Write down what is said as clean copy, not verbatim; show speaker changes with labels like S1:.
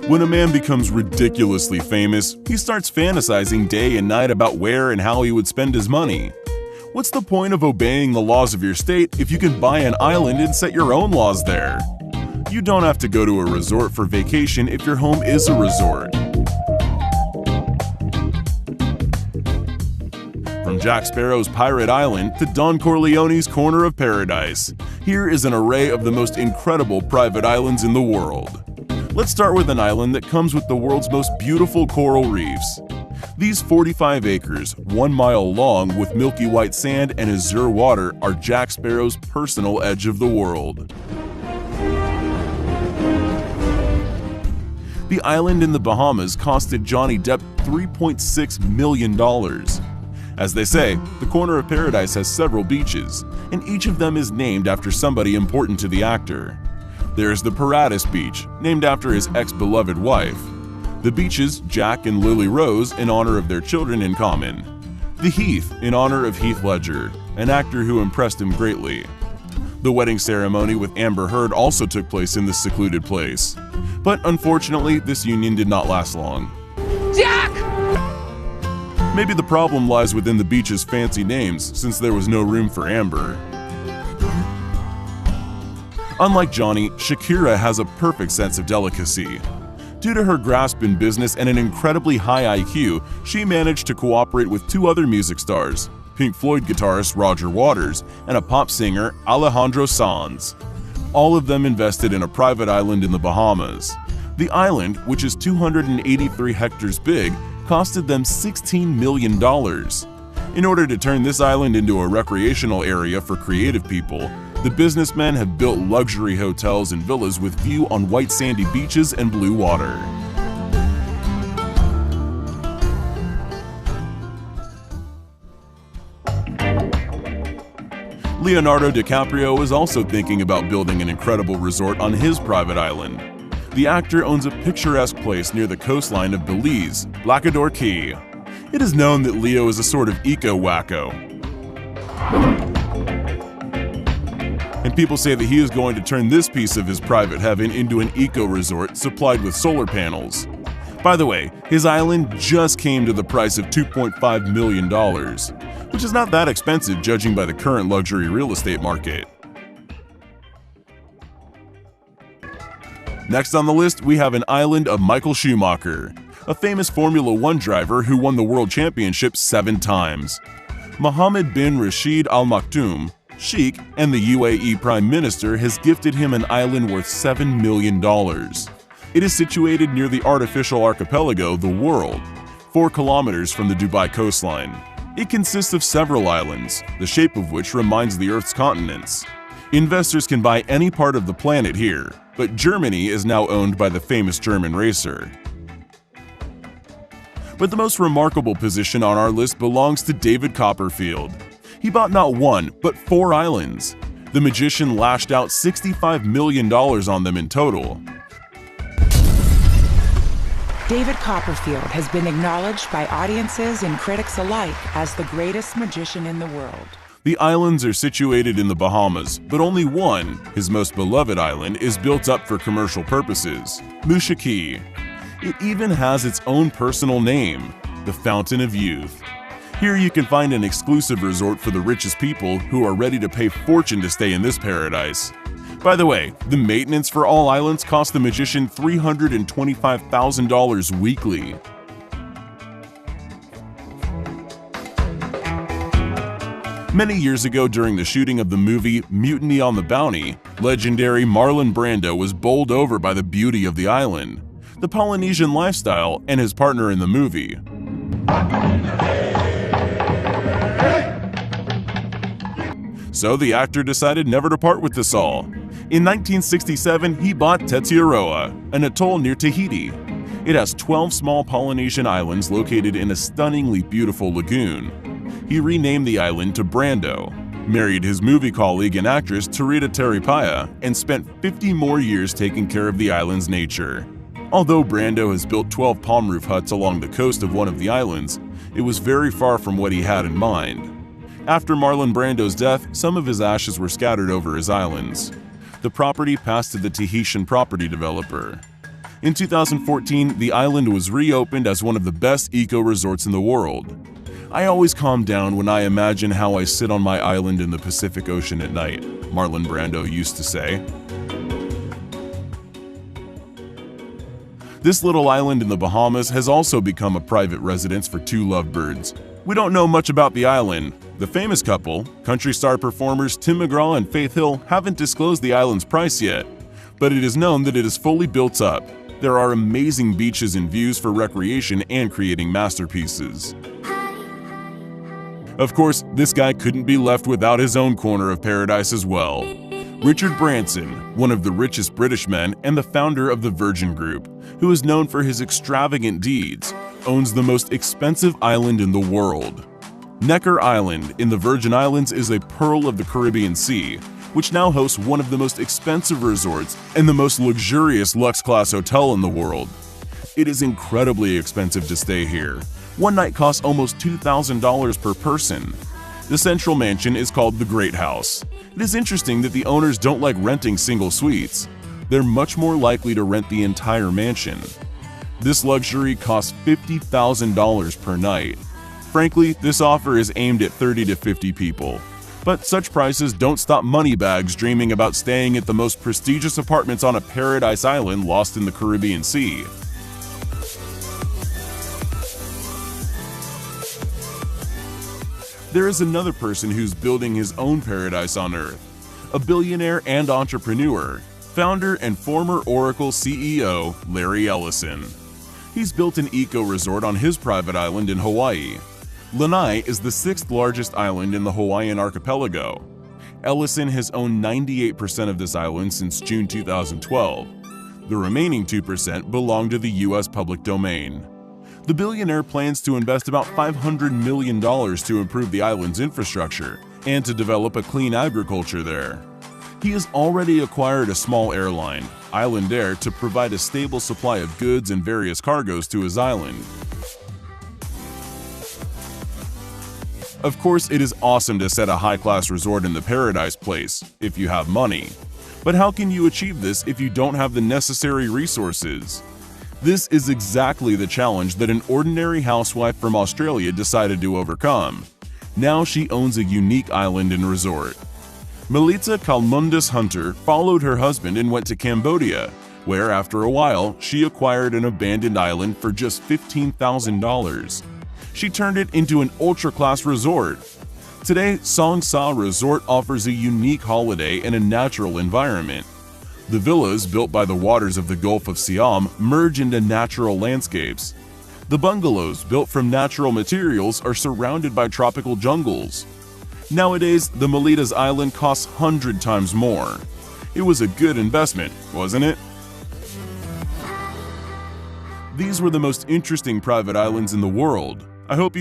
S1: When a man becomes ridiculously famous, he starts fantasizing day and night about where and how he would spend his money. What's the point of obeying the laws of your state if you can buy an island and set your own laws there? You don't have to go to a resort for vacation if your home is a resort. From Jack Sparrow's Pirate Island to Don Corleone's Corner of Paradise, here is an array of the most incredible private islands in the world. Let's start with an island that comes with the world's most beautiful coral reefs. These 45 acres, 1 mile long with milky white sand and azure water are Jack Sparrow's personal edge of the world. The island in the Bahamas costed Johnny Depp $3.6 million. As they say, the Corner of Paradise has several beaches, and each of them is named after somebody important to the actor. There's the Paradis Beach, named after his ex-beloved wife. The beaches Jack and Lily Rose in honor of their children in common. The Heath in honor of Heath Ledger, an actor who impressed him greatly. The wedding ceremony with Amber Heard also took place in this secluded place. But unfortunately, this union did not last long.
S2: Jack!
S1: Maybe the problem lies within the beach's fancy names, since there was no room for Amber. Unlike Johnny, Shakira has a perfect sense of delicacy. Due to her grasp in business and an incredibly high IQ, she managed to cooperate with 2 other music stars, Pink Floyd guitarist Roger Waters and a pop singer Alejandro Sanz. All of them invested in a private island in the Bahamas. The island, which is 283 hectares big, costed them $16 million. In order to turn this island into a recreational area for creative people, the businessmen have built luxury hotels and villas with view on white sandy beaches and blue water. Leonardo DiCaprio is also thinking about building an incredible resort on his private island. The actor owns a picturesque place near the coastline of Belize, Lacador Key. It is known that Leo is a sort of eco-wacko. And people say that he is going to turn this piece of his private heaven into an eco-resort supplied with solar panels. By the way, his island just came to the price of $2.5 million, which is not that expensive judging by the current luxury real estate market. Next on the list, we have an island of Michael Schumacher, a famous Formula One driver who won the World Championship 7 times. Mohammed bin Rashid Al Maktoum, Sheikh and the UAE Prime Minister has gifted him an island worth $7 million. It is situated near the artificial archipelago The World, 4 kilometers from the Dubai coastline. It consists of several islands, the shape of which reminds the Earth's continents. Investors can buy any part of the planet here, but Germany is now owned by the famous German racer. But the most remarkable position on our list belongs to David Copperfield. He bought not 1, but 4 islands. The magician lashed out $65 million on them in total.
S3: David Copperfield has been acknowledged by audiences and critics alike as the greatest magician in the world.
S1: The islands are situated in the Bahamas, but only one, his most beloved island, is built up for commercial purposes, Musha Key. It even has its own personal name, the Fountain of Youth. Here you can find an exclusive resort for the richest people who are ready to pay fortune to stay in this paradise. By the way, the maintenance for all islands cost the magician $325,000 weekly. Many years ago during the shooting of the movie Mutiny on the Bounty, legendary Marlon Brando was bowled over by the beauty of the island, the Polynesian lifestyle, and his partner in the movie. So the actor decided never to part with this all. In 1967, he bought Tetiaroa, an atoll near Tahiti. It has 12 small Polynesian islands located in a stunningly beautiful lagoon. He renamed the island to Brando, married his movie colleague and actress Tarita Teripaya, and spent 50 more years taking care of the island's nature. Although Brando has built 12 palm roof huts along the coast of one of the islands, it was very far from what he had in mind. After Marlon Brando's death, some of his ashes were scattered over his islands. The property passed to the Tahitian property developer. In 2014, the island was reopened as one of the best eco-resorts in the world. "I always calm down when I imagine how I sit on my island in the Pacific Ocean at night," Marlon Brando used to say. This little island in the Bahamas has also become a private residence for two lovebirds. We don't know much about the island. The famous couple, country star performers Tim McGraw and Faith Hill, haven't disclosed the island's price yet, but it is known that it is fully built up. There are amazing beaches and views for recreation and creating masterpieces. Of course, this guy couldn't be left without his own corner of paradise as well. Richard Branson, one of the richest British men and the founder of the Virgin Group, who is known for his extravagant deeds, owns the most expensive island in the world. Necker Island in the Virgin Islands is a pearl of the Caribbean Sea, which now hosts one of the most expensive resorts and the most luxurious Lux-class hotel in the world. It is incredibly expensive to stay here. One night costs almost $2,000 per person. The central mansion is called the Great House. It is interesting that the owners don't like renting single suites. They're much more likely to rent the entire mansion. This luxury costs $50,000 per night. Frankly, this offer is aimed at 30 to 50 people. But such prices don't stop moneybags dreaming about staying at the most prestigious apartments on a paradise island lost in the Caribbean Sea. There is another person who's building his own paradise on Earth. A billionaire and entrepreneur, founder and former Oracle CEO Larry Ellison. He's built an eco-resort on his private island in Hawaii. Lanai is the sixth largest island in the Hawaiian archipelago. Ellison has owned 98% of this island since June 2012. The remaining 2% belong to the U.S. public domain. The billionaire plans to invest about $500 million to improve the island's infrastructure and to develop a clean agriculture there. He has already acquired a small airline, Island Air, to provide a stable supply of goods and various cargoes to his island. Of course, it is awesome to set a high-class resort in the Paradise Place, if you have money. But how can you achieve this if you don't have the necessary resources? This is exactly the challenge that an ordinary housewife from Australia decided to overcome. Now she owns a unique island and resort. Melita Kalmundus Hunter followed her husband and went to Cambodia, where after a while she acquired an abandoned island for just $15,000. She turned it into an ultra-class resort. Today, Song Sa Resort offers a unique holiday in a natural environment. The villas, built by the waters of the Gulf of Siam, merge into natural landscapes. The bungalows, built from natural materials, are surrounded by tropical jungles. Nowadays, the Melita's island costs 100 times more. It was a good investment, wasn't it? These were the most interesting private islands in the world. I hope you